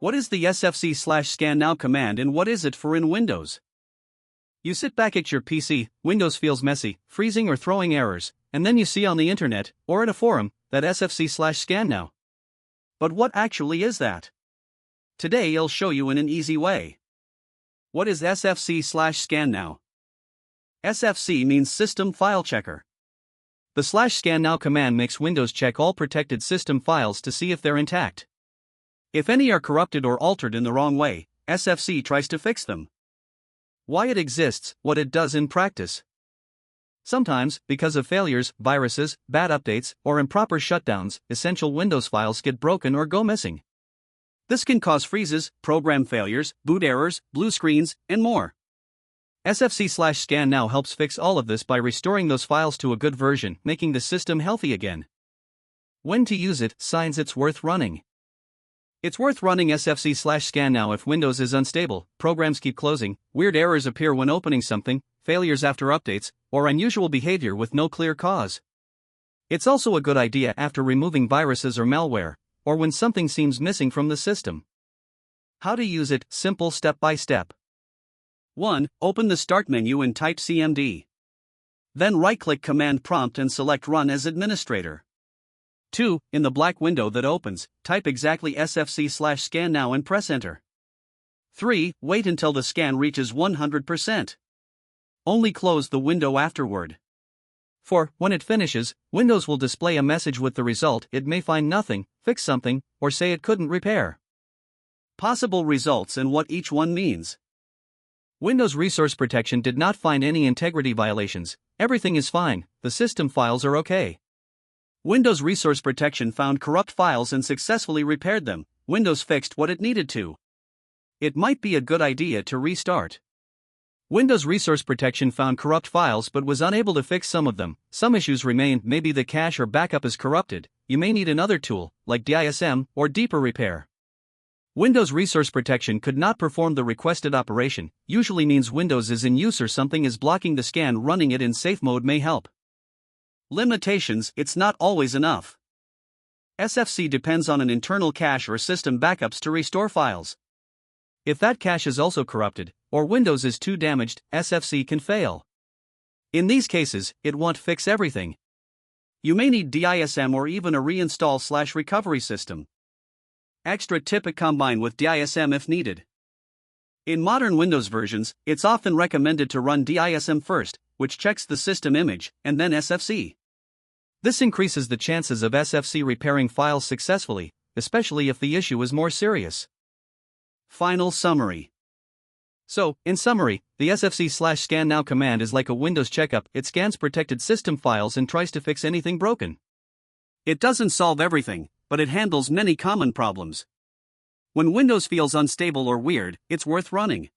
What is the SFC/scannow command and what is it for in Windows? You sit back at your PC, Windows feels messy, freezing or throwing errors, and then you see on the internet, or in a forum, that SFC/scannow. But what actually is that? Today I'll show you in an easy way. What is SFC/scannow? SFC means System File Checker. The /scannow command makes Windows check all protected system files to see if they're intact. If any are corrupted or altered in the wrong way, SFC tries to fix them. Why it exists, what it does in practice. Sometimes, because of failures, viruses, bad updates, or improper shutdowns, essential Windows files get broken or go missing. This can cause freezes, program failures, boot errors, blue screens, and more. SFC/scannow helps fix all of this by restoring those files to a good version, making the system healthy again. When to use it, signs it's worth running. It's worth running SFC/scannow if Windows is unstable, programs keep closing, weird errors appear when opening something, failures after updates, or unusual behavior with no clear cause. It's also a good idea after removing viruses or malware, or when something seems missing from the system. How to use it, simple step by step. 1. Open the Start menu and type CMD. Then right-click Command Prompt and select Run as Administrator. 2. In the black window that opens, type exactly SFC/scannow and press Enter. 3. Wait until the scan reaches 100%. Only close the window afterward. 4. When it finishes, Windows will display a message with the result. It may find nothing, fix something, or say it couldn't repair. Possible results and what each one means. Windows Resource Protection did not find any integrity violations. Everything is fine, the system files are okay. Windows Resource Protection found corrupt files and successfully repaired them. Windows fixed what it needed to. It might be a good idea to restart. Windows Resource Protection found corrupt files but was unable to fix some of them. Some issues remain, maybe the cache or backup is corrupted. You may need another tool, like DISM, or deeper repair. Windows Resource Protection could not perform the requested operation, usually means Windows is in use or something is blocking the scan. Running it in safe mode may help. Limitations: it's not always enough. SFC depends on an internal cache or system backups to restore files. If that cache is also corrupted, or Windows is too damaged, SFC can fail. In these cases, it won't fix everything. You may need DISM or even a reinstall/recovery system. Extra tip: combine with DISM if needed. In modern Windows versions, it's often recommended to run DISM first, which checks the system image, and then SFC. This increases the chances of SFC repairing files successfully, especially if the issue is more serious. Final summary. So, in summary, the SFC/scannow command is like a Windows checkup. It scans protected system files and tries to fix anything broken. It doesn't solve everything, but it handles many common problems. When Windows feels unstable or weird, it's worth running.